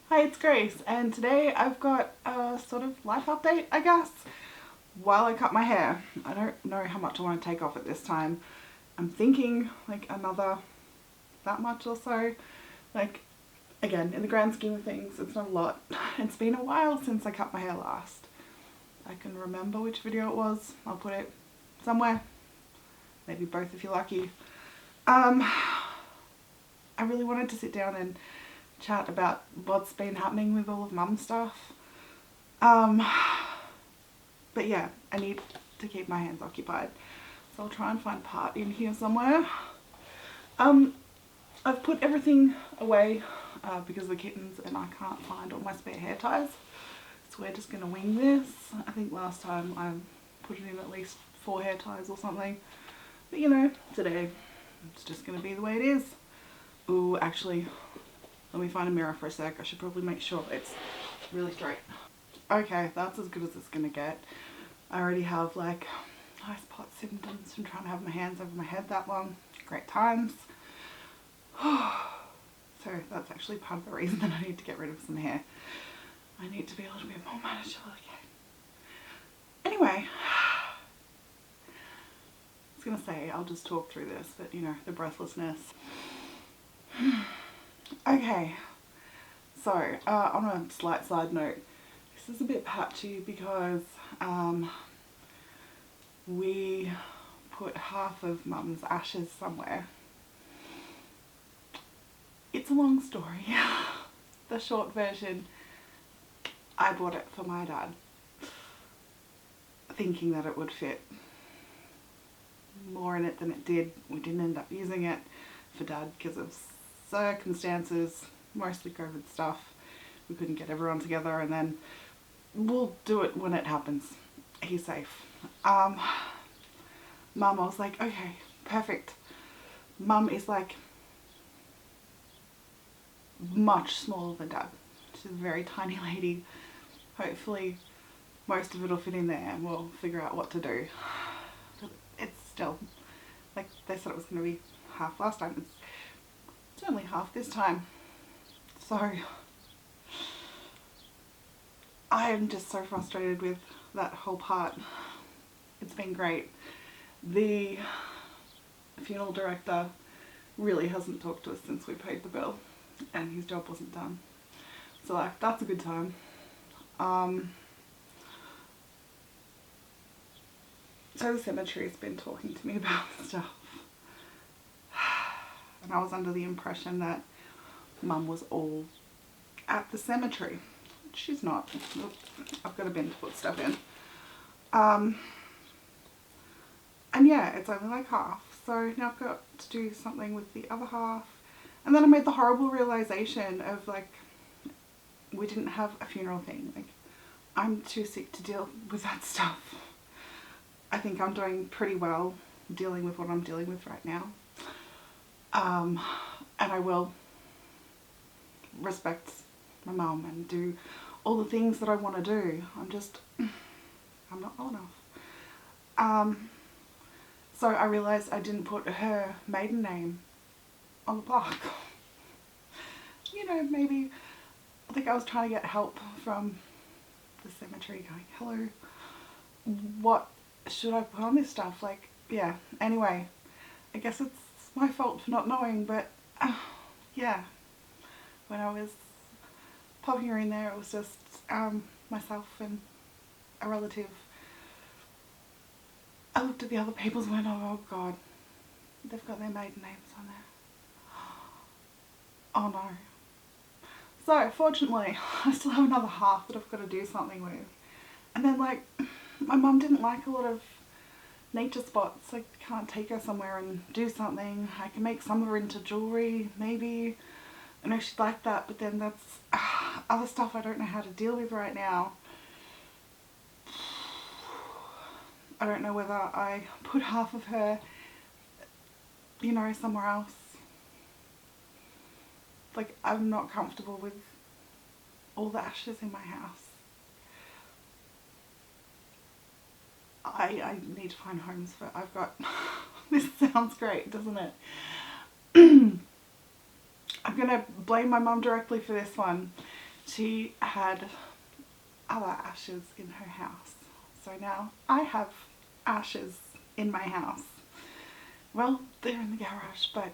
Hi, it's Grace, and today I've got a sort of life update, I guess, while I cut my hair. I don't know how much I want to take off at this time. I'm thinking like another that much or so. Like, again, in the grand scheme of things, it's not a lot. It's been a while since I cut my hair last. I can remember which video it was. I'll put it somewhere. Maybe both if you're lucky. I really wanted to sit down and chat about what's been happening with all of Mum's stuff. But yeah, I need to keep my hands occupied. So I'll try and find part in here somewhere. I've put everything away because of the kittens and I can't find all my spare hair ties. So we're just going to wing this. I think last time I put in at least 4 hair ties or something. But you know, today it's just going to be the way it is. Ooh, actually, let me find a mirror for a sec. I should probably make sure it's really straight. Okay, that's as good as it's going to get. I already have like eye spot symptoms from trying to have my hands over my head that long. Great times. So that's actually part of the reason that I need to get rid of some hair. I need to be a little bit more manageable again. Anyway, I was going to say I'll just talk through this, but you know, the breathlessness. Okay, so on a slight side note, this is a bit patchy because we put half of Mum's ashes somewhere. It's a long story. The short version, I bought it for my dad, thinking that it would fit more in it than it did. We didn't end up using it for Dad because of circumstances, mostly COVID stuff. We couldn't get everyone together, and then we'll do it when it happens. He's safe. Mum, I was like, okay, perfect. Mum is like much smaller than Dad. She's a very tiny lady. Hopefully most of it will fit in there and we'll figure out what to do. But it's still, like they said it was going to be half last time. It's only half this time. So I am just so frustrated with that whole part. It's been great. The funeral director really hasn't talked to us since we paid the bill and his job wasn't done. So like, that's a good time. So the cemetery's been talking to me about stuff. And I was under the impression that Mum was all at the cemetery. She's not. Oop, I've got a bin to put stuff in. And yeah, it's only like half. So now I've got to do something with the other half. And then I made the horrible realization of like, we didn't have a funeral thing. Like, I'm too sick to deal with that stuff. I think I'm doing pretty well dealing with what I'm dealing with right now. And I will respect my mum and do all the things that I want to do. I'm not well enough. So I realised I didn't put her maiden name on the plaque. You know, maybe, I think I was trying to get help from the cemetery going, hello, what should I put on this stuff? Like, yeah, anyway, I guess it's my fault for not knowing, but yeah, when I was popping her in there, it was just myself and a relative. I looked at the other people's and went, oh god, they've got their maiden names on there. Oh no. So fortunately, I still have another half that I've got to do something with. And then like, my mum didn't like a lot of nature spots. I can't take her somewhere and do something. I can make some of her into jewellery, maybe. I know she'd like that, but then that's other stuff I don't know how to deal with right now. I don't know whether I put half of her, you know, somewhere else. Like, I'm not comfortable with all the ashes in my house. I need to find homes for, I've got, this sounds great, doesn't it? I'm gonna blame my mum directly for this one. she had other ashes in her house. So now I have ashes in my house. Well, they're in the garage, but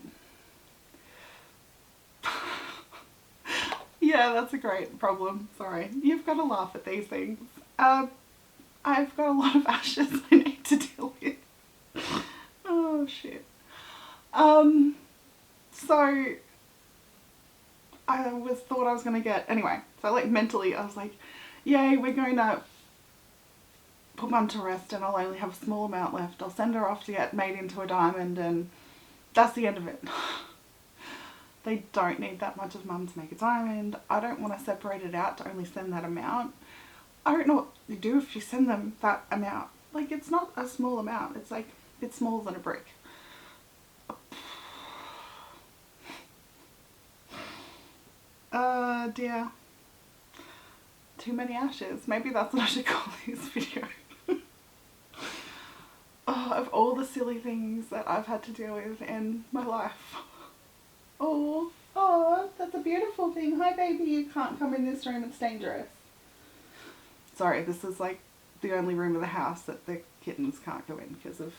yeah, that's a great problem. Sorry. You've got to laugh at these things. I've got a lot of ashes I need to deal with. Oh, shit. So I thought I was going to get, anyway, so like mentally I was like, yay, we're going to put Mum to rest and I'll only have a small amount left. I'll send her off to get made into a diamond and that's the end of it. They don't need that much of Mum to make a diamond. I don't want to separate it out to only send that amount. I don't know what you do if you send them that amount. Like, it's not a small amount. It's like, it's smaller than a brick. Dear. Too many ashes. Maybe that's what I should call this video. Oh, of all the silly things that I've had to deal with in my life. Oh, that's a beautiful thing. Hi baby, you can't come in this room, it's dangerous. Sorry, this is like the only room of the house that the kittens can't go in because of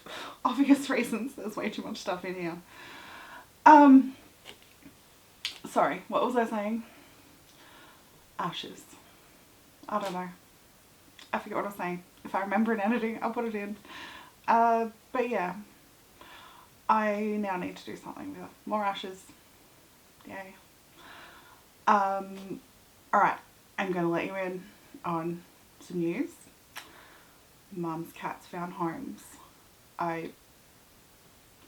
obvious reasons. There's way too much stuff in here. Sorry, what was I saying? Ashes. I don't know. I forget what I was saying. If I remember in editing, I'll put it in. But yeah, I now need to do something with it. More ashes. Yay. Alright, I'm going to let you in on some news. Mum's cats found homes. I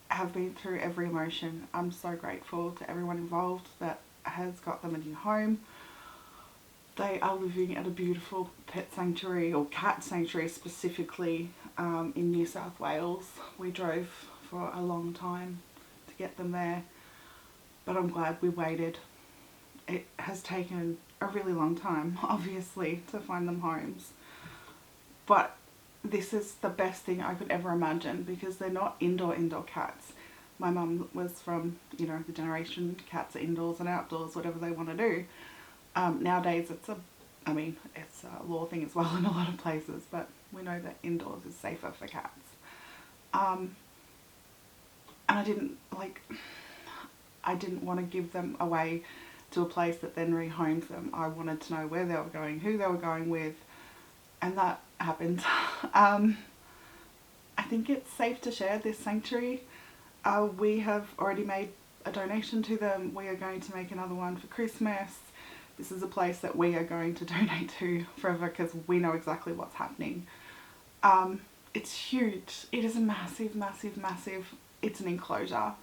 have been through every emotion. I'm so grateful to everyone involved that has got them a new home. They are living at a beautiful pet sanctuary, or cat sanctuary specifically, in New South Wales. We drove for a long time to get them there, but I'm glad we waited. It has taken a really long time, obviously, to find them homes, but this is the best thing I could ever imagine because they're not indoor cats. My mum was from, you know, the generation cats are indoors and outdoors, whatever they want to do. Nowadays it's it's a law thing as well in a lot of places, but we know that indoors is safer for cats. And I didn't want to give them away to a place that then rehomed them. I wanted to know where they were going, who they were going with, and that happened. I think it's safe to share this sanctuary. We have already made a donation to them. We are going to make another one for Christmas. This is a place that we are going to donate to forever because we know exactly what's happening. It's huge. It is a massive, massive, massive, it's an enclosure.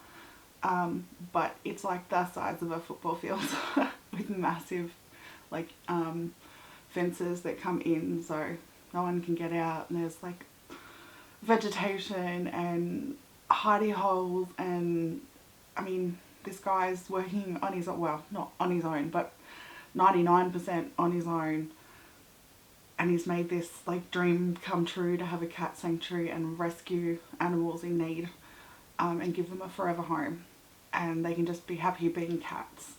But it's like the size of a football field with massive like fences that come in so no one can get out, and there's like vegetation and hidey holes, and I mean this guy's working on his own, well not on his own but 99% on his own, and he's made this like dream come true to have a cat sanctuary and rescue animals in need and give them a forever home, and they can just be happy being cats.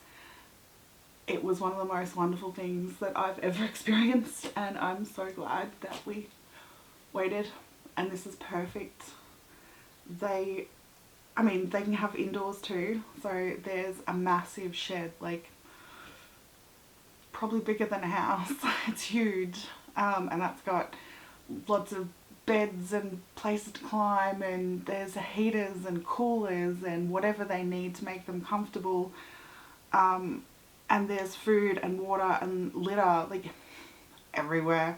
It was one of the most wonderful things that I've ever experienced, and I'm so glad that we waited, and this is perfect. They can have indoors too, so there's a massive shed, like probably bigger than a house. It's huge, and that's got lots of beds and places to climb, and there's heaters and coolers and whatever they need to make them comfortable, and there's food and water and litter like everywhere.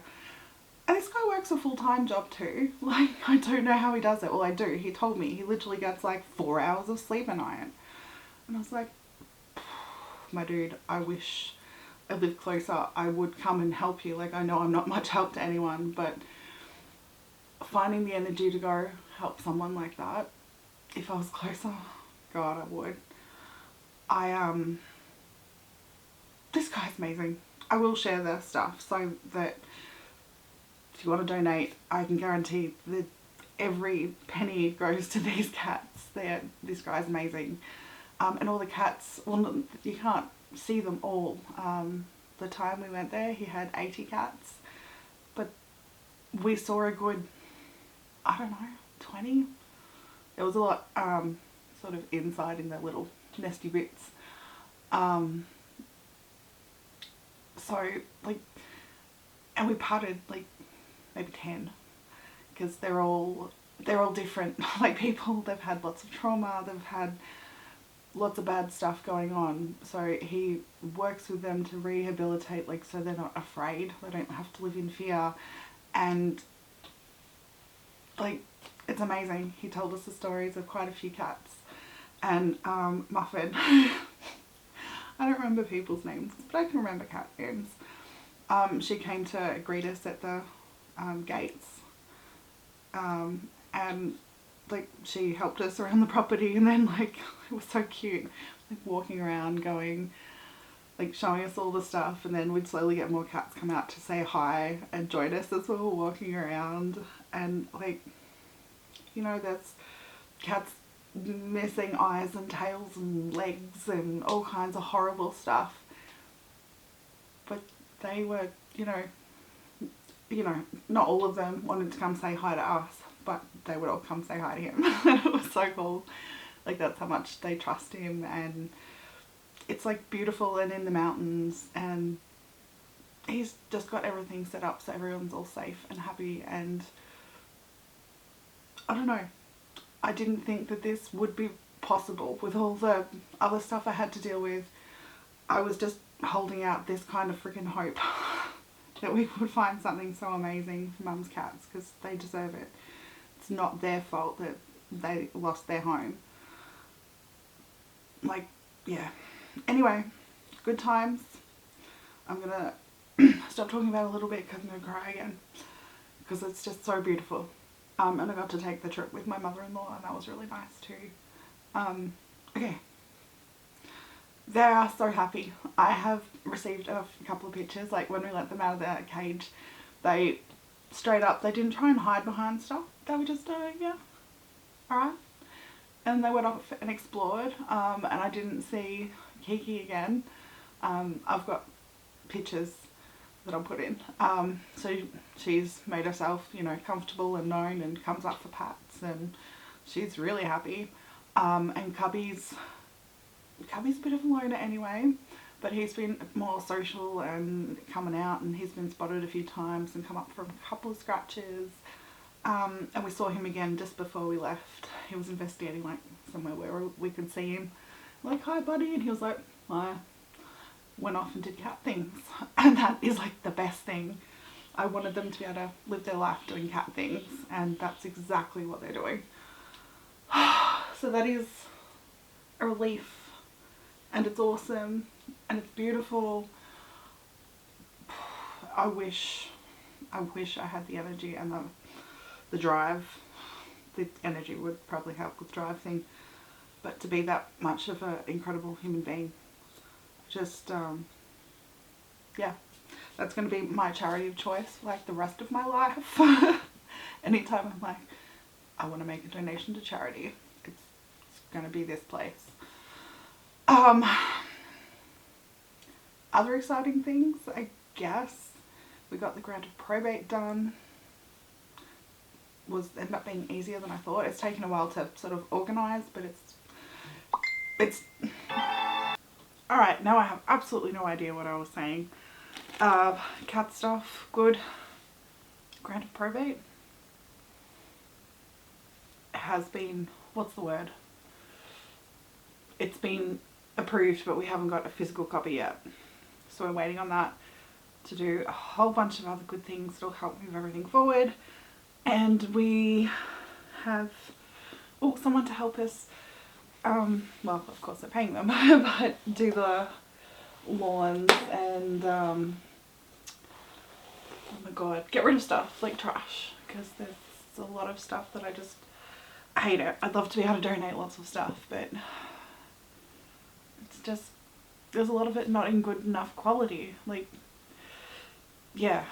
And this guy works a full-time job too. Like, I don't know how he does it. Well, I do. He told me he literally gets like 4 hours of sleep a night, and I was like, my dude, I wish I lived closer. I would come and help you. Like, I know I'm not much help to anyone, but finding the energy to go help someone like that, if I was closer, God, I would. This guy's amazing. I will share their stuff so that if you want to donate, I can guarantee that every penny goes to these cats. This guy's amazing. And all the cats, well, you can't see them all, the time we went there he had 80 cats, but we saw a good, I don't know, 20. There was a lot sort of inside in the little nesty bits. So like, and we parted like maybe 10, because they're all different. Like people, they've had lots of trauma, they've had lots of bad stuff going on. So he works with them to rehabilitate, like, so they're not afraid, they don't have to live in fear. And like, it's amazing. He told us the stories of quite a few cats. And Muffin, I don't remember people's names, but I can remember cat names. She came to greet us at the gates, and like she helped us around the property, and then like it was so cute, like walking around going, like showing us all the stuff, and then we'd slowly get more cats come out to say hi and join us as we were walking around. And like, you know, there's cats missing eyes and tails and legs and all kinds of horrible stuff, but they were, you know, not all of them wanted to come say hi to us, but they would all come say hi to him. It was so cool. Like, that's how much they trust him, and it's like beautiful and in the mountains, and he's just got everything set up so everyone's all safe and happy. And I don't know, I didn't think that this would be possible with all the other stuff I had to deal with. I was just holding out this kind of freaking hope that we would find something so amazing for Mum's cats, because they deserve it. It's not their fault that they lost their home. Like, yeah. Anyway, good times. I'm gonna stop talking about it a little bit because I'm gonna cry again, because it's just so beautiful. And I got to take the trip with my mother-in-law, and that was really nice too. Okay. They are so happy. I have received a couple of pictures, like when we let them out of the cage, they straight up, they didn't try and hide behind stuff. They were just, yeah, alright. And they went off and explored, and I didn't see Kiki again. I've got pictures that I'll put in. So she's made herself, you know, comfortable and known, and comes up for pats, and she's really happy. And Cubby's a bit of a loner anyway, but he's been more social and coming out, and he's been spotted a few times and come up for a couple of scratches. And we saw him again just before we left. He was investigating like somewhere where we could see him. Like, hi buddy, and he was like, I went off and did cat things. And that is like the best thing. I wanted them to be able to live their life doing cat things, and that's exactly what they're doing. So that is a relief, and it's awesome, and it's beautiful. I wish I had the energy and the drive. The energy would probably help with drive thing, but to be that much of an incredible human being, just yeah, that's going to be my charity of choice like the rest of my life. Anytime I'm like, I want to make a donation to charity, it's going to be this place. Other exciting things, I guess, we got the grant of probate done. Ended up being easier than I thought. It's taken a while to sort of organise, but it's alright. Now I have absolutely no idea what I was saying. Cat stuff, good. Grant of probate has been, what's the word? It's been approved, but we haven't got a physical copy yet. So we're waiting on that to do a whole bunch of other good things that'll help move everything forward. And we have someone to help us, well, of course they're paying them, but do the lawns and, oh my god, get rid of stuff like trash, because there's a lot of stuff that I hate it. I'd love to be able to donate lots of stuff, but it's just, there's a lot of it not in good enough quality. Like, yeah,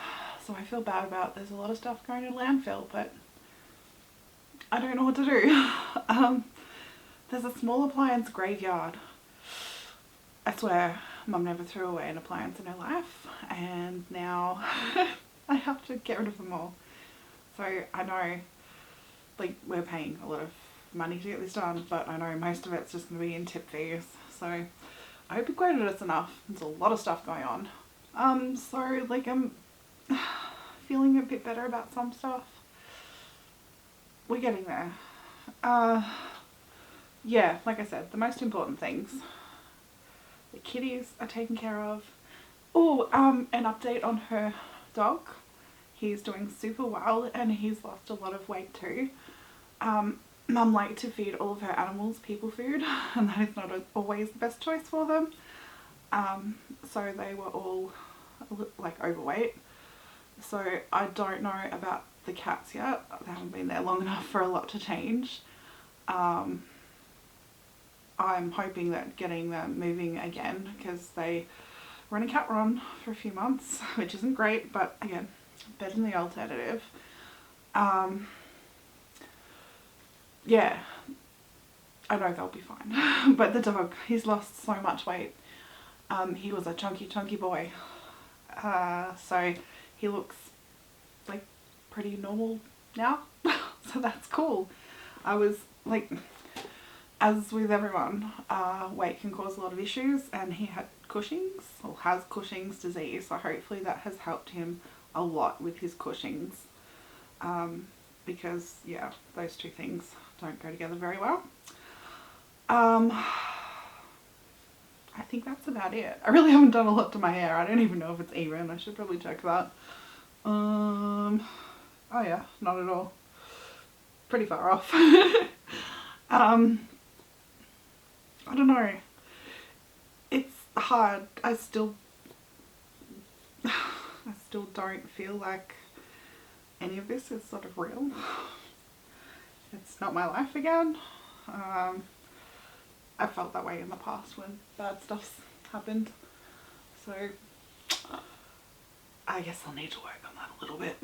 so I feel bad about, there's a lot of stuff going in landfill, but I don't know what to do. There's a small appliance graveyard. I swear, Mum never threw away an appliance in her life, and now I have to get rid of them all. So I know, like, we're paying a lot of money to get this done, but I know most of it's just going to be in tip fees. So I hope you quoted us enough. There's a lot of stuff going on. So like I'm feeling a bit better about some stuff. We're getting there. Yeah, like I said, the most important things. The kitties are taken care of. Oh, an update on her dog. He's doing super well and he's lost a lot of weight too. Mum liked to feed all of her animals people food, and that is not always the best choice for them. So they were all like overweight. So I don't know about the cats yet. They haven't been there long enough for a lot to change. I'm hoping that getting them moving again, because they were in a cat run for a few months, which isn't great, but again, better than the alternative. Yeah, I know they'll be fine. But the dog, he's lost so much weight. He was a chunky boy. So he looks like pretty normal now. So that's cool. I was like, as with everyone, weight can cause a lot of issues, and he had Cushing's, or has Cushing's disease, so hopefully that has helped him a lot with his Cushing's. Because yeah, those two things don't go together very well. I think that's about it. I really haven't done a lot to my hair. I don't even know if it's even. I should probably check that. Oh yeah, not at all. Pretty far off. I don't know. It's hard. I still don't feel like any of this is sort of real. It's not my life again. I felt that way in the past when bad stuff's happened. So I guess I'll need to work on that a little bit.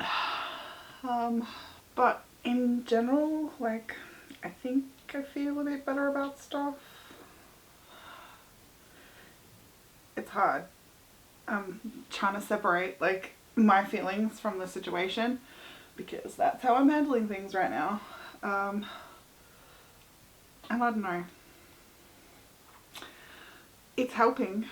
But in general, like, I think I feel a bit better about stuff. It's hard. I'm trying to separate like my feelings from the situation, because that's how I'm handling things right now. And I don't know. It's helping.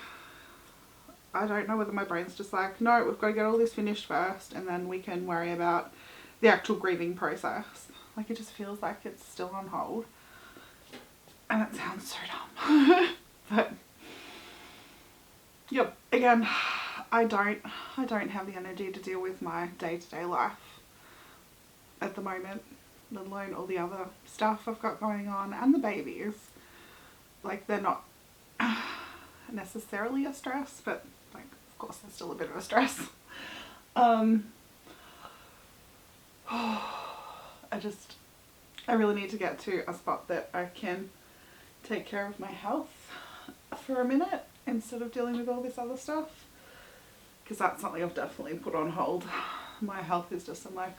I don't know whether my brain's just like, no, we've got to get all this finished first and then we can worry about the actual grieving process. Like, it just feels like it's still on hold. And it sounds so dumb. But yep, again, I don't have the energy to deal with my day-to-day life at the moment, let alone all the other stuff I've got going on, and the babies. Like, they're not necessarily a stress, but like, of course there's still a bit of a stress. I really need to get to a spot that I can take care of my health for a minute instead of dealing with all this other stuff, because that's something I've definitely put on hold. My health is just, I'm like,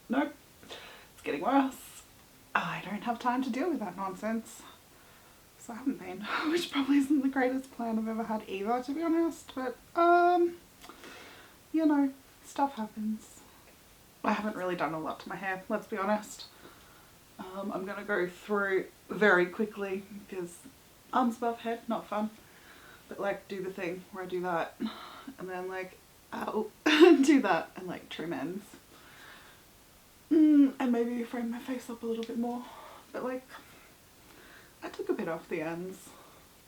nope, it's getting worse. I don't have time to deal with that nonsense. So I haven't been, which probably isn't the greatest plan I've ever had either, to be honest, but you know, stuff happens. I haven't really done a lot to my hair, let's be honest. I'm gonna go through very quickly, because arms above head, not fun, but like do the thing where I do that and then like, ow, do that and like trim ends. And maybe frame my face up a little bit more, but like, I took a bit off the ends.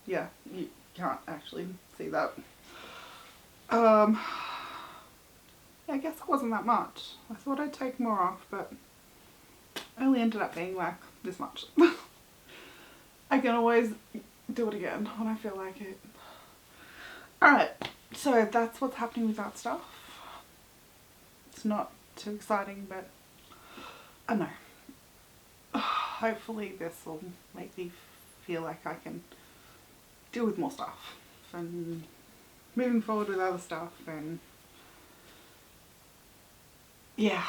Yeah, you can't actually see that. I guess it wasn't that much. I thought I'd take more off, but it only ended up being like this much. I can always do it again when I feel like it. Alright, so that's what's happening with that stuff. It's not too exciting, but I know. Hopefully this will make me feel like I can deal with more stuff and moving forward with other stuff, and yeah,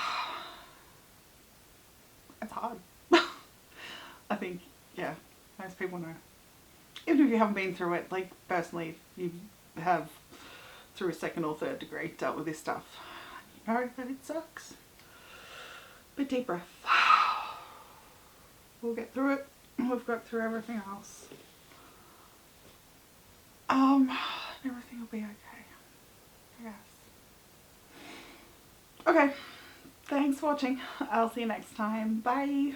it's hard. I think, yeah, most people know. Even if you haven't been through it, like personally, you've have, through a second or third degree, dealt with this stuff, you know that it sucks. But deep breath. We'll get through it. We've got through everything else. Everything will be okay, I guess. Okay, thanks for watching. I'll see you next time. Bye.